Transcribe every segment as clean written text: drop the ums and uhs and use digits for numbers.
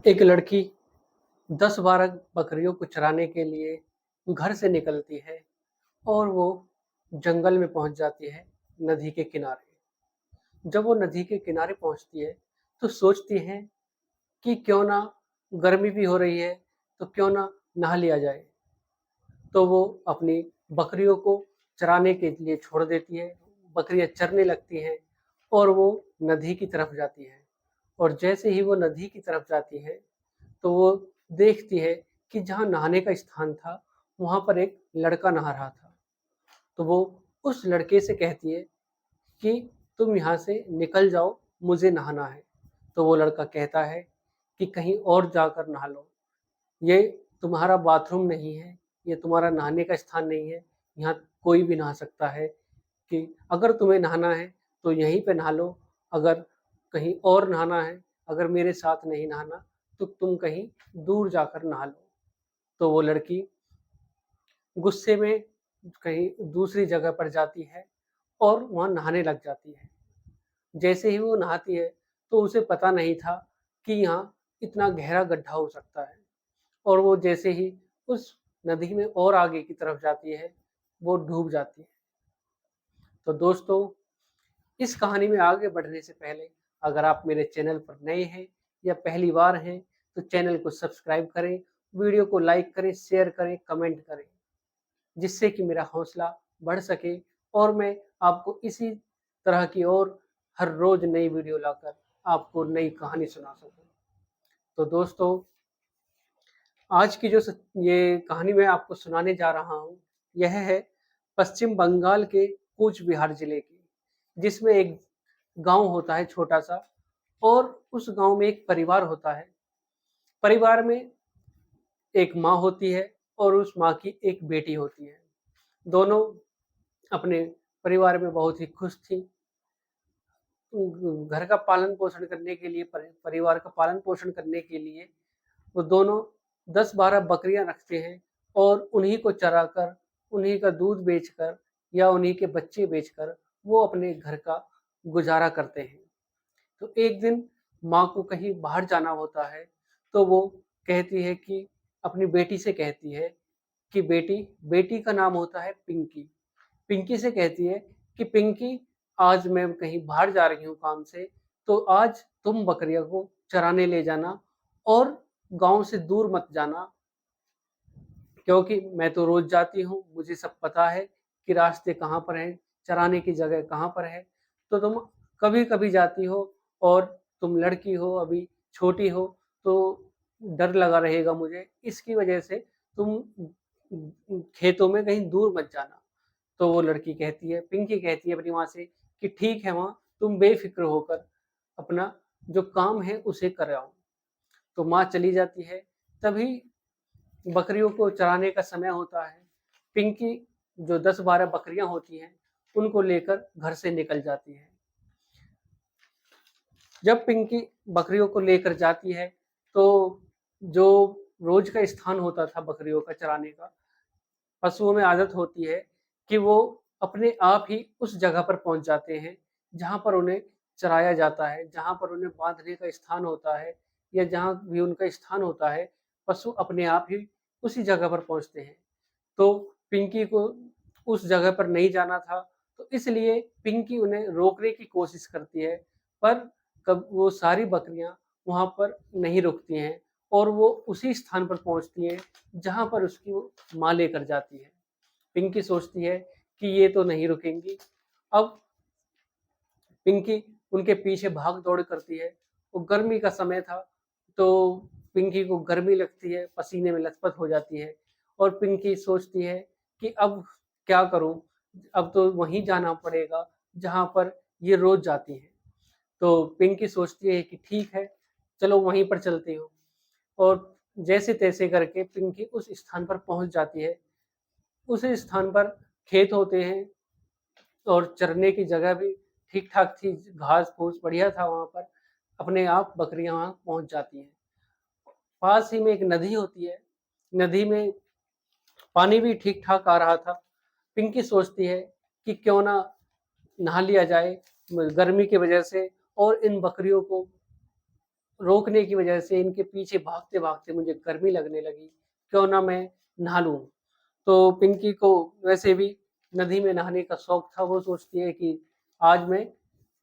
एक लड़की 10-12 बकरियों को चराने के लिए घर से निकलती है और वो जंगल में पहुंच जाती है नदी के किनारे। जब वो नदी के किनारे पहुंचती है तो सोचती है कि क्यों ना, गर्मी भी हो रही है तो क्यों ना नहा लिया जाए। तो वो अपनी बकरियों को चराने के लिए छोड़ देती है। बकरियां चरने लगती हैं और वो नदी की तरफ जाती है। और जैसे ही वो नदी की तरफ जाती है तो वो देखती है कि जहाँ नहाने का स्थान था, वहाँ पर एक लड़का नहा रहा था। तो वो उस लड़के से कहती है कि तुम यहाँ से निकल जाओ, मुझे नहाना है। तो वो लड़का कहता है कि कहीं और जाकर नहा लो, ये तुम्हारा बाथरूम नहीं है, ये तुम्हारा नहाने का स्थान नहीं है, यहाँ कोई भी नहा सकता है। कि अगर तुम्हें नहाना है तो यहीं पे नहा लो, अगर कहीं और नहाना है, अगर मेरे साथ नहीं नहाना तो तुम कहीं दूर जाकर नहा लो। तो वो लड़की गुस्से में कहीं दूसरी जगह पर जाती है और वहाँ नहाने लग जाती है। जैसे ही वो नहाती है तो उसे पता नहीं था कि यहाँ इतना गहरा गड्ढा हो सकता है। और वो जैसे ही उस नदी में और आगे की तरफ जाती है, वो डूब जाती है। तो दोस्तों, इस कहानी में आगे बढ़ने से पहले अगर आप मेरे चैनल पर नए हैं या पहली बार हैं तो चैनल को सब्सक्राइब करें, वीडियो को लाइक करें, शेयर करें, कमेंट करें, जिससे कि मेरा हौसला बढ़ सके और मैं आपको इसी तरह की और हर रोज नई वीडियो लाकर आपको नई कहानी सुना सकूं। तो दोस्तों, आज की जो ये कहानी मैं आपको सुनाने जा रहा हूँ, यह है पश्चिम बंगाल के कूच बिहार जिले की, जिसमें एक गांव होता है छोटा सा, और उस गांव में एक परिवार होता है। परिवार में एक माँ होती है और उस माँ की एक बेटी होती है। दोनों अपने परिवार में बहुत ही खुश थी। घर का पालन पोषण करने के लिए, परिवार का पालन पोषण करने के लिए वो दोनों 10-12 बकरियां रखते हैं और उन्हीं को चराकर, उन्हीं का दूध बेचकर या उन्हीं के बच्चे बेचकर वो अपने घर का गुजारा करते हैं। तो एक दिन माँ को कहीं बाहर जाना होता है, तो वो कहती है कि अपनी बेटी से कहती है कि बेटी, बेटी का नाम होता है पिंकी। पिंकी से कहती है कि पिंकी, आज मैं कहीं बाहर जा रही हूँ काम से, तो आज तुम बकरियों को चराने ले जाना और गांव से दूर मत जाना, क्योंकि मैं तो रोज जाती हूँ, मुझे सब पता है कि रास्ते कहाँ पर हैं, चराने की जगह कहाँ पर है। तो तुम कभी कभी जाती हो और तुम लड़की हो, अभी छोटी हो, तो डर लगा रहेगा मुझे, इसकी वजह से तुम खेतों में कहीं दूर मत जाना। तो वो लड़की कहती है, पिंकी कहती है अपनी माँ से कि ठीक है माँ, तुम बेफिक्र होकर अपना जो काम है उसे कर आओ। तो माँ चली जाती है। तभी बकरियों को चराने का समय होता है। पिंकी जो 10-12 बकरियां होती हैं, उनको लेकर घर से निकल जाती है। जब पिंकी बकरियों को लेकर जाती है तो जो रोज का स्थान होता था बकरियों का चराने का, पशुओं में आदत होती है कि वो अपने आप ही उस जगह पर पहुंच जाते हैं जहां पर उन्हें चराया जाता है, जहां पर उन्हें बांधने का स्थान होता है या जहां भी उनका स्थान होता है, पशु अपने आप ही उसी जगह पर पहुंचते हैं। तो पिंकी को उस जगह पर नहीं जाना था, तो इसलिए पिंकी उन्हें रोकने की कोशिश करती है, पर कब वो सारी बकरियां वहां पर नहीं रुकती हैं और वो उसी स्थान पर पहुंचती हैं जहां पर उसकी वो माँ लेकर जाती है। पिंकी सोचती है कि ये तो नहीं रुकेंगी। अब पिंकी उनके पीछे भाग दौड़ करती है। वो गर्मी का समय था, तो पिंकी को गर्मी लगती है, पसीने में लथपथ हो जाती है और पिंकी सोचती है कि अब क्या करूं, अब तो वहीं जाना पड़ेगा जहां पर ये रोज जाती है। तो पिंकी सोचती है कि ठीक है, चलो वहीं पर चलती हूँ। और जैसे तैसे करके पिंकी उस स्थान पर पहुंच जाती है। उस स्थान पर खेत होते हैं और चरने की जगह भी ठीक ठाक थी, घास फूस बढ़िया था वहां पर। अपने आप बकरियां वहां पहुंच जाती हैं। पास ही में एक नदी होती है। नदी में पानी भी ठीक ठाक आ रहा था। पिंकी सोचती है कि क्यों ना नहा लिया जाए गर्मी की वजह से, और इन बकरियों को रोकने की वजह से इनके पीछे भागते-भागते मुझे गर्मी लगने लगी, क्यों ना मैं नहा लूँ। तो पिंकी को वैसे भी नदी में नहाने का शौक था, वो सोचती है कि आज मैं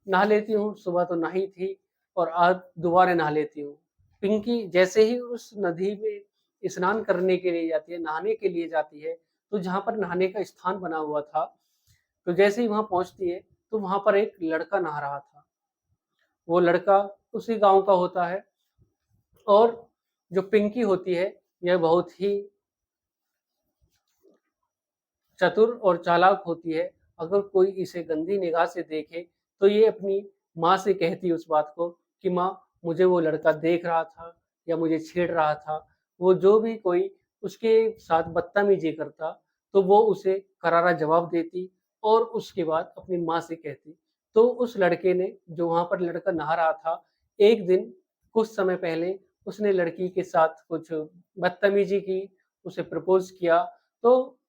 नहा लेती हूँ, सुबह तो नहाई थी और आज दोबारा नहा लेती हूँ। पिंकी जैसे ही उस नदी में स्नान करने के लिए जाती है, नहाने के लिए जाती है, तो जहाँ पर नहाने का स्थान बना हुआ था, तो जैसे ही वहाँ पहुँचती है, तो वहाँ पर एक लड़का नहा रहा था। वो लड़का उसी गाँव का होता है और जो पिंकी होती है, यह बहुत ही चतुर और चालाक होती है। अगर कोई इसे गंदी निगाह से देखे, तो ये अपनी माँ से कहती है उस बात को कि माँ, मुझे वो लड़का देख रहा था या मुझे छेड़ रहा था। वो जो भी कोई उसके साथ बदतमीजी करता, तो वो उसे करारा जवाब देती और उसके बाद अपनी माँ से कहती। तो उस लड़के ने, जो वहाँ पर लड़का नहा रहा था, एक दिन कुछ समय पहले उसने लड़की के साथ कुछ बदतमीजी की, उसे प्रपोज़ किया। तो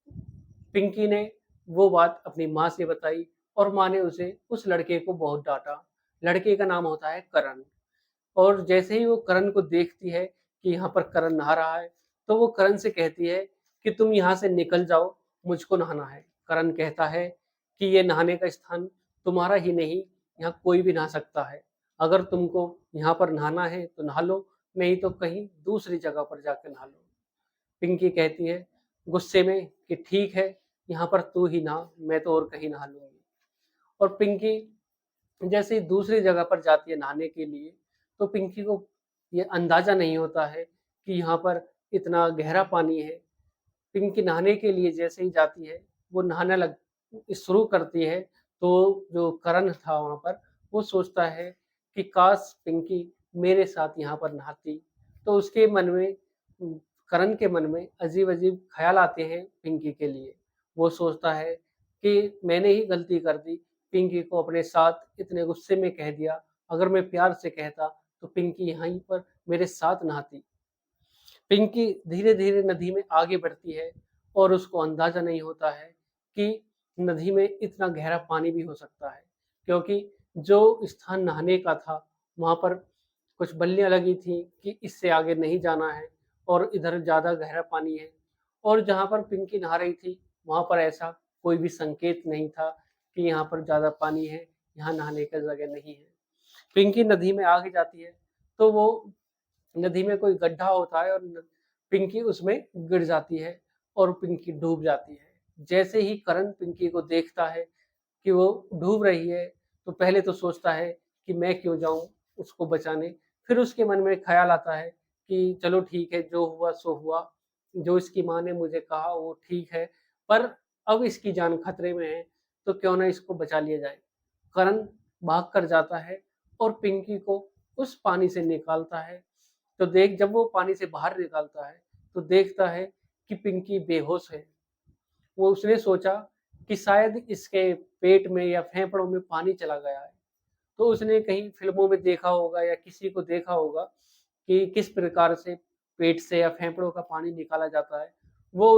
पिंकी ने वो बात अपनी माँ से बताई और माँ ने उसे उस लड़के को बहुत डाँटा। लड़के का नाम होता है करण। और जैसे ही वो करण को देखती है कि यहाँ पर करण नहा रहा है, तो वो करण से कहती है कि तुम यहाँ से निकल जाओ, मुझको नहाना है। करण कहता है कि ये नहाने का स्थान तुम्हारा ही नहीं, यहाँ कोई भी नहा सकता है। अगर तुमको यहाँ पर नहाना है तो नहा लो, नहीं तो कहीं दूसरी जगह पर जाकर नहा लो। पिंकी कहती है गुस्से में कि ठीक है, यहाँ पर तू ही नहा, मैं तो और कहीं नहा लूँगी। और पिंकी जैसे ही दूसरी जगह पर जाती है नहाने के लिए, तो पिंकी को ये अंदाज़ा नहीं होता है कि यहाँ पर इतना गहरा पानी है। पिंकी नहाने के लिए जैसे ही जाती है, वो नहाने लग शुरू करती है, तो जो करण था वहाँ पर, वो सोचता है कि काश पिंकी मेरे साथ यहाँ पर नहाती। तो उसके मन में करण के मन में अजीब-अजीब ख़्याल आते हैं पिंकी के लिए। वो सोचता है कि मैंने ही गलती कर दी, पिंकी को अपने साथ इतने गुस्से में कह दिया। अगर मैं प्यार से कहता, तो पिंकी यहीं पर मेरे साथ नहाती। पिंकी धीरे-धीरे नदी में आगे बढ़ती है और उसको अंदाज़ा नहीं होता है कि नदी में इतना गहरा पानी भी हो सकता है, क्योंकि जो स्थान नहाने का था, वहाँ पर कुछ बल्लियाँ लगी थी कि इससे आगे नहीं जाना है और इधर ज़्यादा गहरा पानी है। और जहाँ पर पिंकी नहा रही थी, वहाँ पर ऐसा कोई भी संकेत नहीं था कि यहाँ पर ज़्यादा पानी है, यहाँ नहाने का जगह नहीं है। पिंकी नदी में आगे जाती है, तो वो नदी में कोई गड्ढा होता है और पिंकी उसमें गिर जाती है और पिंकी डूब जाती है। जैसे ही करण पिंकी को देखता है कि वो डूब रही है, तो पहले तो सोचता है कि मैं क्यों जाऊँ उसको बचाने। फिर उसके मन में ख़्याल आता है कि चलो ठीक है, जो हुआ सो हुआ। जो इसकी माँ ने मुझे कहा वो ठीक है, पर अब इसकी जान खतरे में है, तो क्यों ना इसको बचा लिया जाए। करण भाग कर जाता है और पिंकी को उस पानी से निकालता है। तो जब वो पानी से बाहर निकालता है, तो देखता है कि पिंकी बेहोश है। वो उसने सोचा कि शायद इसके पेट में या फेफड़ों में पानी चला गया है। तो उसने कहीं फ़िल्मों में देखा होगा या किसी को देखा होगा कि किस प्रकार से पेट से या फेफड़ों का पानी निकाला जाता है। वो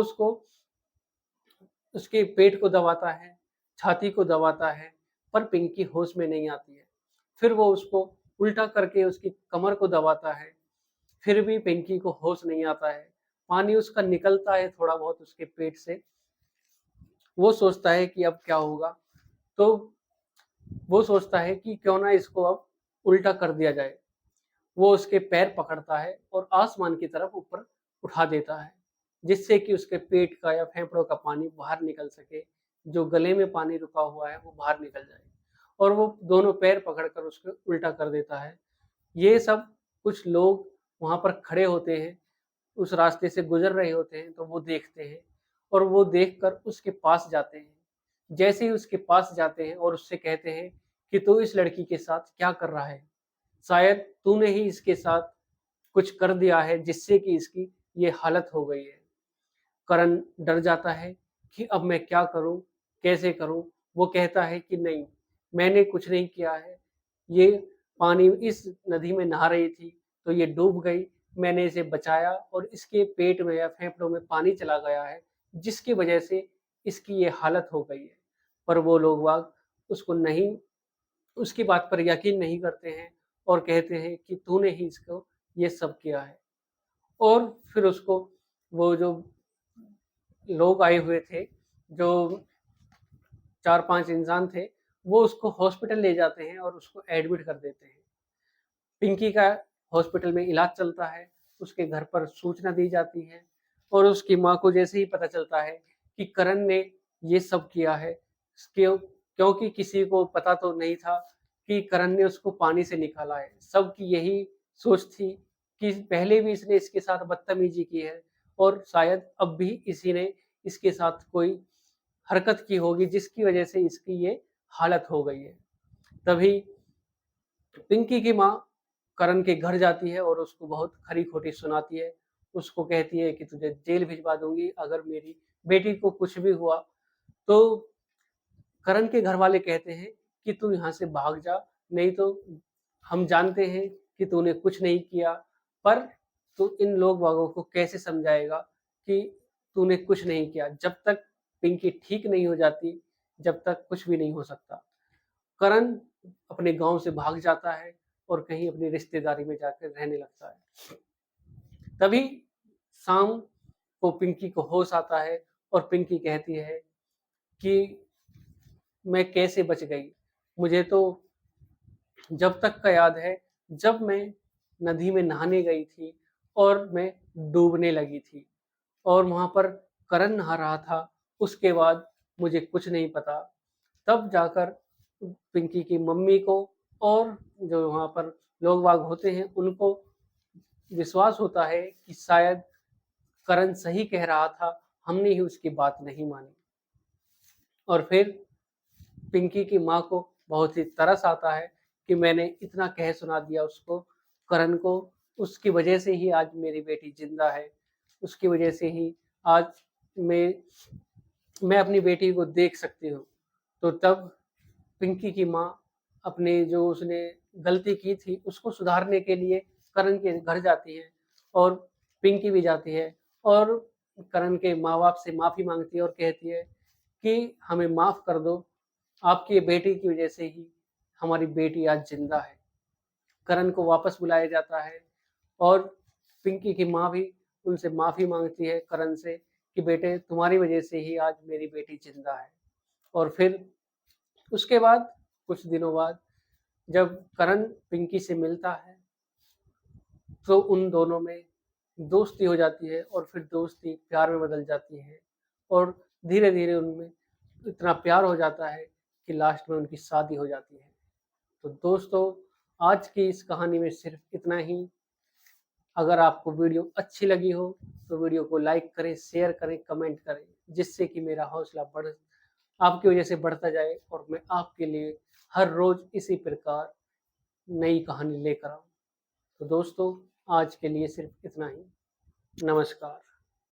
उसके पेट को दबाता है, छाती को दबाता है, पर पिंकी होश में नहीं आती है। फिर वो उसको उल्टा करके उसकी कमर को दबाता है, फिर भी पिंकी को होश नहीं आता है। पानी उसका निकलता है थोड़ा बहुत उसके पेट से। वो सोचता है कि अब क्या होगा? तो वो सोचता है कि क्यों ना इसको अब उल्टा कर दिया जाए। वो उसके पैर पकड़ता है और आसमान की तरफ ऊपर उठा देता है, जिससे कि उसके पेट का या फेफड़ों का पानी बाहर निकल सके, जो गले में पानी रुका हुआ है वो बाहर निकल जाए। और वो दोनों पैर पकड़कर उसको उल्टा कर देता है। ये सब कुछ लोग वहाँ पर खड़े होते हैं, उस रास्ते से गुज़र रहे होते हैं, तो वो देखते हैं और वो देखकर उसके पास जाते हैं। जैसे ही उसके पास जाते हैं और उससे कहते हैं कि तू इस लड़की के साथ क्या कर रहा है? शायद तूने ही इसके साथ कुछ कर दिया है जिससे कि इसकी ये हालत हो गई है। करण डर जाता है कि अब मैं क्या करूँ? कैसे करूँ? वो कहता है कि नहीं, मैंने कुछ नहीं किया है। ये पानी इस नदी में नहा रही थी, तो ये डूब गई। मैंने इसे बचाया और इसके पेट में या फेफड़ों में पानी चला गया है, जिसकी वजह से इसकी ये हालत हो गई है। पर वो लोग बाग उसको नहीं उसकी बात पर यकीन नहीं करते हैं और कहते हैं कि तूने ही इसको ये सब किया है। और फिर उसको वो जो लोग आए हुए थे, जो 4-5 इंसान थे, वो उसको हॉस्पिटल ले जाते हैं और उसको एडमिट कर देते हैं। पिंकी का हॉस्पिटल में इलाज चलता है, उसके घर पर सूचना दी जाती है और उसकी माँ को जैसे ही पता चलता है कि करण ने ये सब किया है, क्योंकि किसी को पता तो नहीं था कि करण ने उसको पानी से निकाला है। सबकी यही सोच थी कि पहले भी इसने इसके साथ बदतमीजी की है और शायद अब भी इसी ने इसके साथ कोई हरकत की होगी जिसकी वजह से इसकी ये हालत हो गई है। तभी पिंकी की माँ करण के घर जाती है और उसको बहुत खरी खोटी सुनाती है। उसको कहती है कि तुझे जेल भिजवा दूंगी अगर मेरी बेटी को कुछ भी हुआ। तो करण के घर वाले कहते हैं कि तू यहाँ से भाग जा, नहीं तो हम जानते हैं कि तूने कुछ नहीं किया, पर तू इन लोग बागों को कैसे समझाएगा कि तूने कुछ नहीं किया। जब तक पिंकी ठीक नहीं हो जाती, जब तक कुछ भी नहीं हो सकता। करण अपने गांव से भाग जाता है और कहीं अपनी रिश्तेदारी में जाकर रहने लगता है। तभी शाम को पिंकी को होश आता है और पिंकी कहती है कि मैं कैसे बच गई। मुझे तो जब तक का याद है, जब मैं नदी में नहाने गई थी और मैं डूबने लगी थी और वहां पर करण नहा रहा था। उसके बाद मुझे कुछ नहीं पता। तब जाकर पिंकी की मम्मी को और जो वहां पर लोग बाग होते हैं उनको विश्वास होता है कि शायद करण सही कह रहा था, हमने ही उसकी बात नहीं मानी। और फिर पिंकी की माँ को बहुत ही तरस आता है कि मैंने इतना कह सुना दिया उसको, करण को। उसकी वजह से ही आज मेरी बेटी जिंदा है, उसकी वजह से ही आज मैं मैं अपनी बेटी को देख सकती हूँ। तो तब पिंकी की माँ अपने जो उसने गलती की थी उसको सुधारने के लिए करण के घर जाती है और पिंकी भी जाती है और करण के माँ बाप से माफ़ी मांगती है और कहती है कि हमें माफ़ कर दो, आपकी बेटी की वजह से ही हमारी बेटी आज जिंदा है। करण को वापस बुलाया जाता है और पिंकी की माँ भी उनसे माफ़ी मांगती है करण से कि बेटे तुम्हारी वजह से ही आज मेरी बेटी जिंदा है। और फिर उसके बाद कुछ दिनों बाद जब करण पिंकी से मिलता है तो उन दोनों में दोस्ती हो जाती है और फिर दोस्ती प्यार में बदल जाती है और धीरे धीरे उनमें इतना प्यार हो जाता है कि लास्ट में उनकी शादी हो जाती है। तो दोस्तों, आज की इस कहानी में सिर्फ इतना ही। अगर आपको वीडियो अच्छी लगी हो तो वीडियो को लाइक करें, शेयर करें, कमेंट करें, जिससे कि मेरा हौसला आपकी वजह से बढ़ता जाए और मैं आपके लिए हर रोज इसी प्रकार नई कहानी लेकर आऊं। तो दोस्तों, आज के लिए सिर्फ इतना ही। नमस्कार।